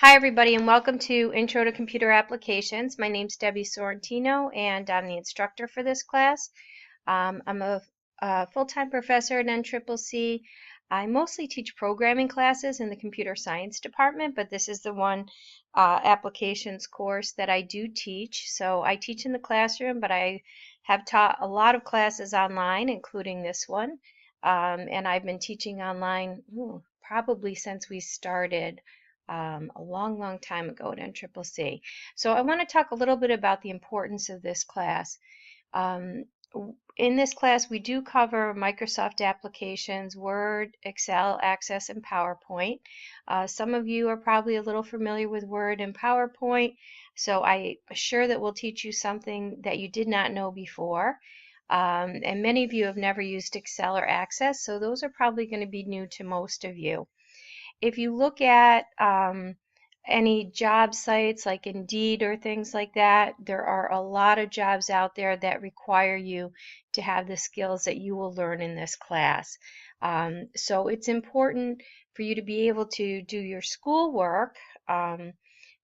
Hi everybody and welcome to Intro to Computer Applications. My name's Debbie Sorrentino and I'm the instructor for this class. I'm a full-time professor at NCCC. I mostly teach programming classes in the computer science department, but this is the one applications course that I do teach. So I teach in the classroom, but I have taught a lot of classes online, including this one. And I've been teaching online probably since we started a long time ago at NCCC. So I want to talk a little bit about the importance of this class. In this class, we do cover Microsoft applications, Word, Excel, Access, and PowerPoint. Some of you are probably a little familiar with Word and PowerPoint, so I assure that we'll teach you something that you did not know before. And many of you have never used Excel or Access, so those are probably going to be new to most of you. If you look at any job sites like Indeed or things like that, there are a lot of jobs out there that require you to have the skills that you will learn in this class. So it's important for you to be able to do your schoolwork,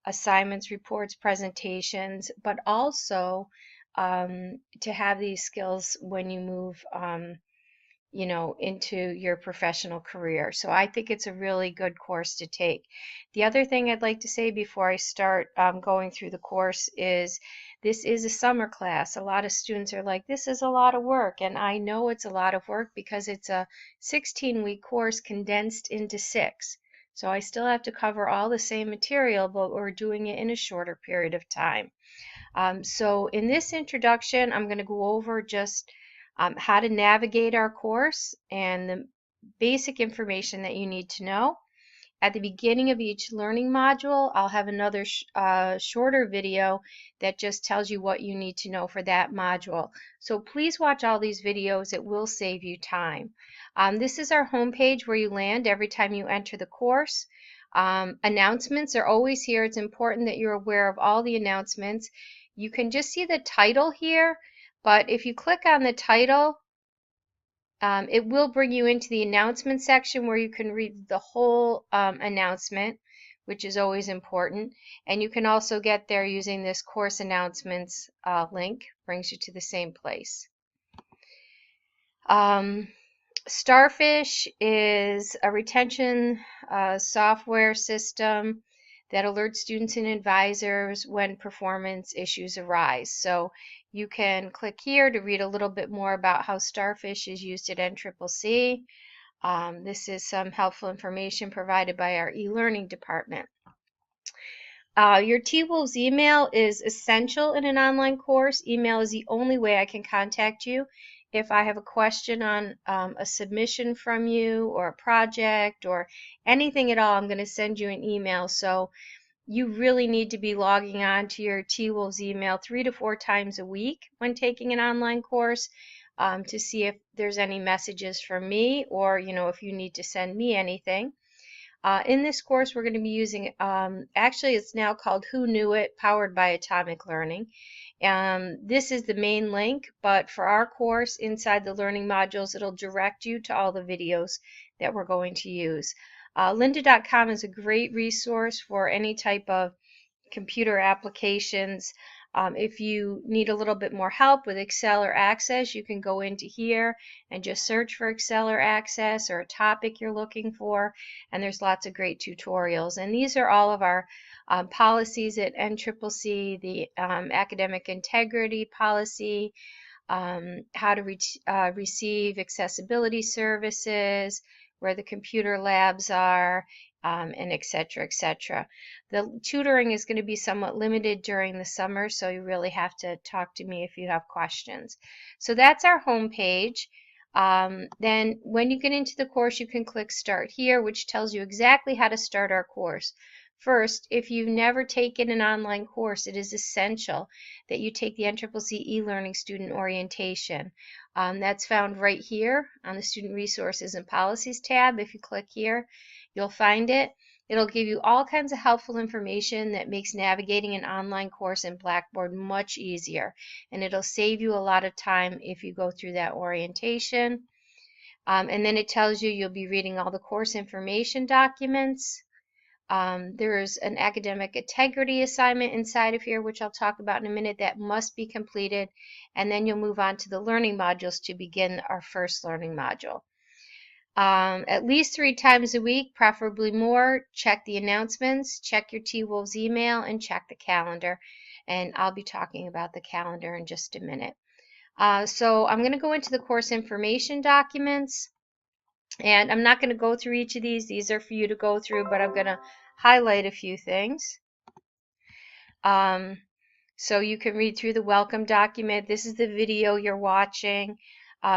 assignments, reports, presentations, but also to have these skills when you move into your professional career. So I think it's a really good course to take. The other thing I'd like to say before I start going through the course is this is a summer class. A lot of students are like, this is a lot of work, and I know it's a lot of work because it's a 16-week course condensed into 6. So I still have to cover all the same material, but we're doing it in a shorter period of time. So in this introduction, I'm going to go over just how to navigate our course and the basic information that you need to know. At the beginning of each learning module, I'll have another shorter video that just tells you what you need to know for that module. So please watch all these videos. It will save you time. This is our home page where you land every time you enter the course. Announcements are always here. It's important that you're aware of all the announcements. You can just see the title here, but if you click on the title, it will bring you into the announcement section where you can read the whole announcement, which is always important. And you can also get there using this course announcements link, brings you to the same place. Starfish is a retention software system that alerts students and advisors when performance issues arise. So you can click here to read a little bit more about how Starfish is used at NCCC. This is some helpful information provided by our e-learning department. Your T-Wolves email is essential in an online course. Email is the only way I can contact you. If I have a question on a submission from you or a project or anything at all, I'm going to send you an email. So you really need to be logging on to your T-Wolves email 3 to 4 times a week when taking an online course to see if there's any messages from me or, if you need to send me anything. In this course, we're going to be using, actually it's now called Who Knew It, powered by Atomic Learning. This is the main link, but for our course, inside the learning modules, it'll direct you to all the videos that we're going to use. Lynda.com is a great resource for any type of computer applications. If you need a little bit more help with Excel or Access, you can go into here and just search for Excel or Access or a topic you're looking for, and there's lots of great tutorials. And these are all of our policies at NCCC, the academic integrity policy, how to receive accessibility services, where the computer labs are, and etc., etc. The tutoring is going to be somewhat limited during the summer, so you really have to talk to me if you have questions. So that's our home page. Then when you get into the course, you can click Start Here, which tells you exactly how to start our course. First, if you've never taken an online course, it is essential that you take the NCCC e-learning student orientation. That's found right here on the Student Resources and Policies tab. If you click here, you'll find it. It'll give you all kinds of helpful information that makes navigating an online course in Blackboard much easier, and it'll save you a lot of time if you go through that orientation. And then it tells you you'll be reading all the course information documents. There's an academic integrity assignment inside of here, which I'll talk about in a minute, that must be completed. And then you'll move on to the learning modules to begin our first learning module. At least 3 times a week, preferably more. Check the announcements, check your T-Wolves email, and check the calendar. And I'll be talking about the calendar in just a minute. So I'm going to go into the course information documents. And I'm not going to go through each of these. These are for you to go through, but I'm going to highlight a few things. So you can read through the welcome document. This is the video you're watching.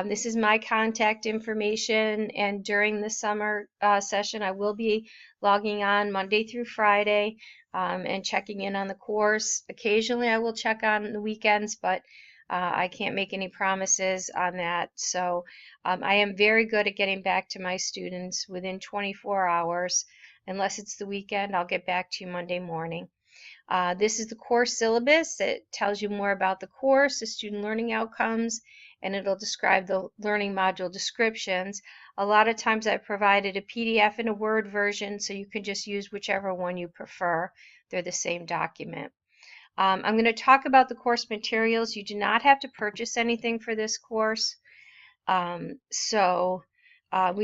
This is my contact information, and during the summer session I will be logging on Monday through Friday and checking in on the course. Occasionally I will check on the weekends, but I can't make any promises on that. So I am very good at getting back to my students within 24 hours. Unless it's the weekend, I'll get back to you Monday morning. This is the course syllabus. It tells you more about the course, the student learning outcomes, and it'll describe the learning module descriptions. A lot of times I've provided a PDF and a Word version, so you can just use whichever one you prefer. They're the same document. I'm going to talk about the course materials. You do not have to purchase anything for this course. We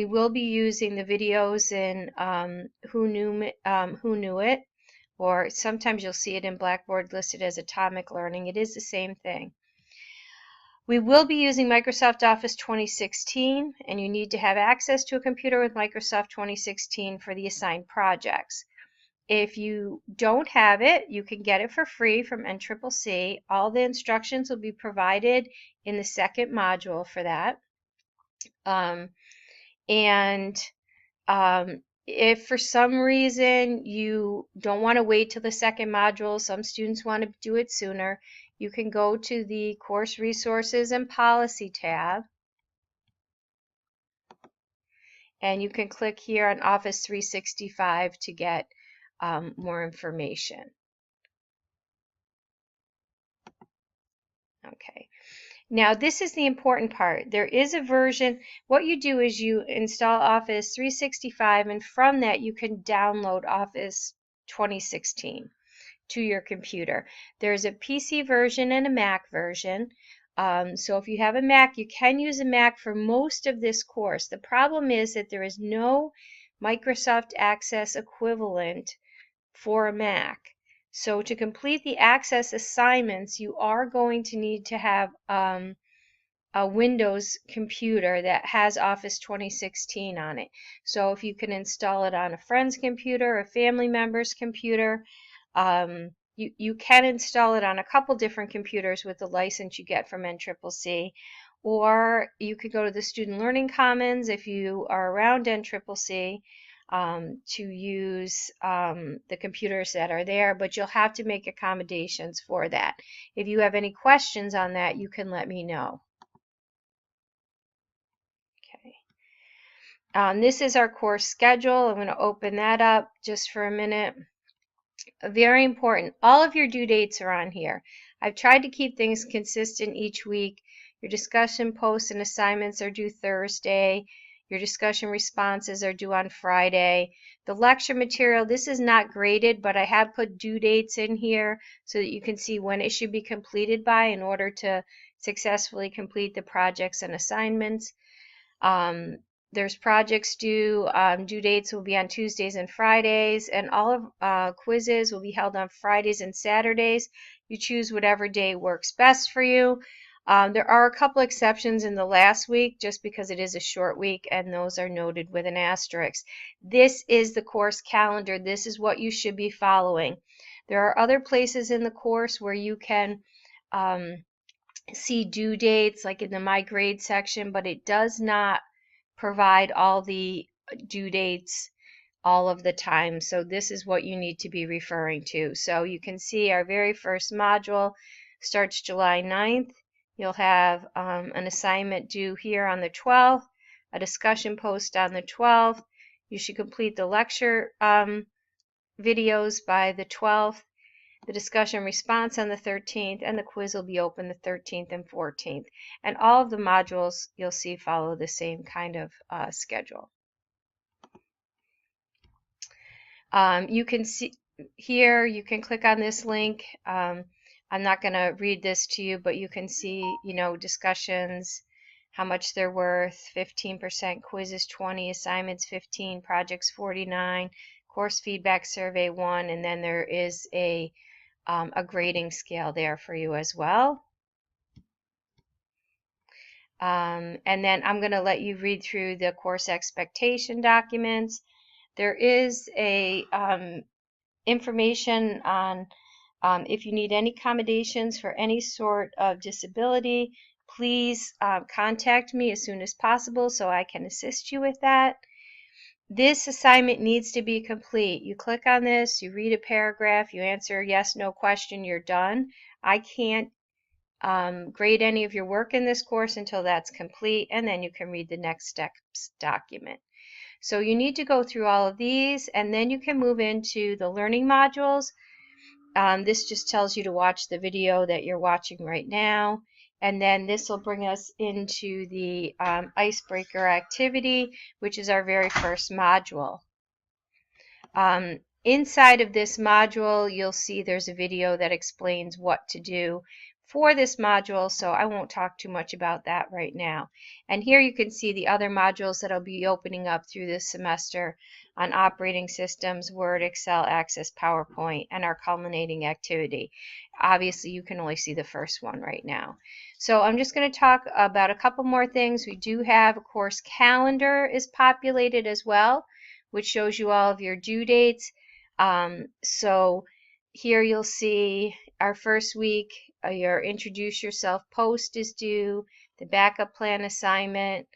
will be using the videos in Who Knew It, or sometimes you'll see it in Blackboard listed as Atomic Learning. It is the same thing. We will be using Microsoft Office 2016, and you need to have access to a computer with Microsoft 2016 for the assigned projects. If you don't have it, you can get it for free from NCCC. All the instructions will be provided in the second module for that. If for some reason you don't want to wait till the second module, some students want to do it sooner, you can go to the Course Resources and Policy tab, and you can click here on Office 365 to get more information. Okay. Now this is the important part. There is a version. What you do is you install Office 365, and from that you can download Office 2016 to your computer. There's a PC version and a Mac version. So if you have a Mac, you can use a Mac for most of this course. The problem is that there is no Microsoft Access equivalent for a Mac. So to complete the Access assignments, you are going to need to have a Windows computer that has Office 2016 on it. So if you can install it on a friend's computer, a family member's computer, you can install it on a couple different computers with the license you get from NCCC, or you could go to the Student Learning Commons if you are around NCCC to use the computers that are there, but you'll have to make accommodations for that. If you have any questions on that, you can let me know. Okay. This is our course schedule. I'm going to open that up just for a minute. Very important. All of your due dates are on here. I've tried to keep things consistent each week. Your discussion posts and assignments are due Thursday. Your discussion responses are due on Friday. The lecture material, this is not graded, but I have put due dates in here so that you can see when it should be completed by in order to successfully complete the projects and assignments. There's projects due. Due dates will be on Tuesdays and Fridays, and all of quizzes will be held on Fridays and Saturdays. You choose whatever day works best for you. There are a couple exceptions in the last week just because it is a short week, and those are noted with an asterisk. This is the course calendar. This is what you should be following. There are other places in the course where you can see due dates, like in the My Grade section, but it does not provide all the due dates all of the time. So this is what you need to be referring to. So you can see our very first module starts July 9th. You'll have an assignment due here on the 12th, a discussion post on the 12th. You should complete the lecture videos by the 12th, the discussion response on the 13th, and the quiz will be open the 13th and 14th. And all of the modules you'll see follow the same kind of schedule. You can see here, you can click on this link. I'm not going to read this to you, but you can see, discussions, how much they're worth, 15%, quizzes 20, assignments 15, projects 49, course feedback survey 1, and then there is a grading scale there for you as well. And then I'm going to let you read through the course expectation documents. There is a information on if you need any accommodations for any sort of disability, please contact me as soon as possible so I can assist you with that. This assignment needs to be complete. You click on this, you read a paragraph, you answer yes, no question, you're done. I can't grade any of your work in this course until that's complete, and then you can read the next steps document. So you need to go through all of these, and then you can move into the learning modules. This just tells you to watch the video that you're watching right now, and then this will bring us into the Icebreaker Activity, which is our very first module. Inside of this module, you'll see there's a video that explains what to do for this module, so I won't talk too much about that right now. And here you can see the other modules that I'll be opening up through this semester on operating systems, Word, Excel, Access, PowerPoint, and our culminating activity. Obviously, you can only see the first one right now. So I'm just going to talk about a couple more things. We do have a course calendar is populated as well, which shows you all of your due dates. So here you'll see our first week, your introduce yourself post is due, the backup plan assignment,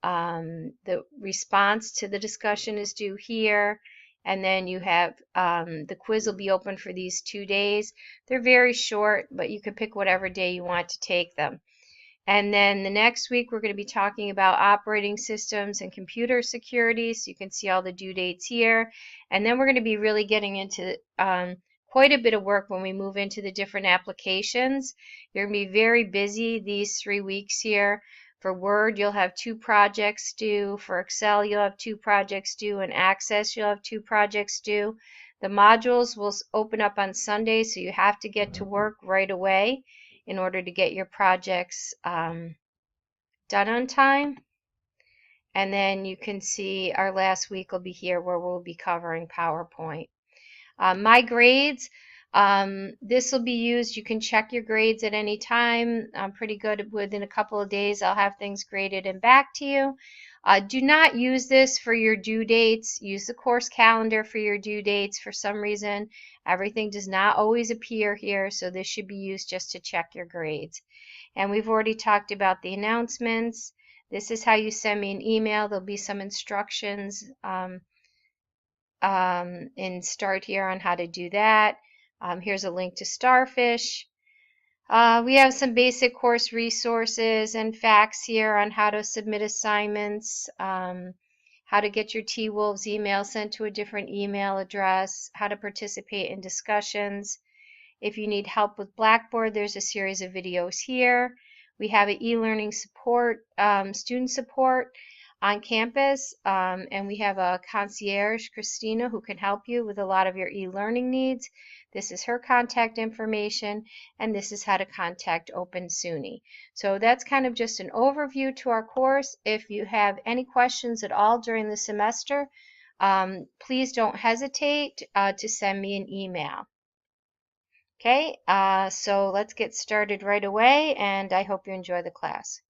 the response to the discussion is due here, and then you have the quiz will be open for these 2 days. They're very short, but you can pick whatever day you want to take them. And then the next week we're going to be talking about operating systems and computer security, so you can see all the due dates here. And then we're going to be really getting into quite a bit of work when we move into the different applications. You're going to be very busy these 3 weeks here. For Word, you'll have 2 projects due. For Excel, you'll have 2 projects due. And Access, you'll have 2 projects due. The modules will open up on Sunday, so you have to get to work right away in order to get your projects done on time. And then you can see our last week will be here where we'll be covering PowerPoint. My grades, this will be used. You can check your grades at any time. I'm pretty good. Within a couple of days I'll have things graded and back to you. Do not use this for your due dates. Use the course calendar for your due dates. For some reason, everything does not always appear here, so this should be used just to check your grades. And we've already talked about the announcements. This is how you send me an email. There'll be some instructions in Start here on how to do that. Here's a link to Starfish. We have some basic course resources and facts here on how to submit assignments, how to get your T-Wolves email sent to a different email address, how to participate in discussions. If you need help with Blackboard, there's a series of videos here. We have an e-learning support, student support on campus, and we have a concierge, Christina, who can help you with a lot of your e-learning needs. This is her contact information, and this is how to contact Open SUNY. So that's kind of just an overview to our course. If you have any questions at all during the semester, please don't hesitate to send me an email. Okay, so let's get started right away, and I hope you enjoy the class.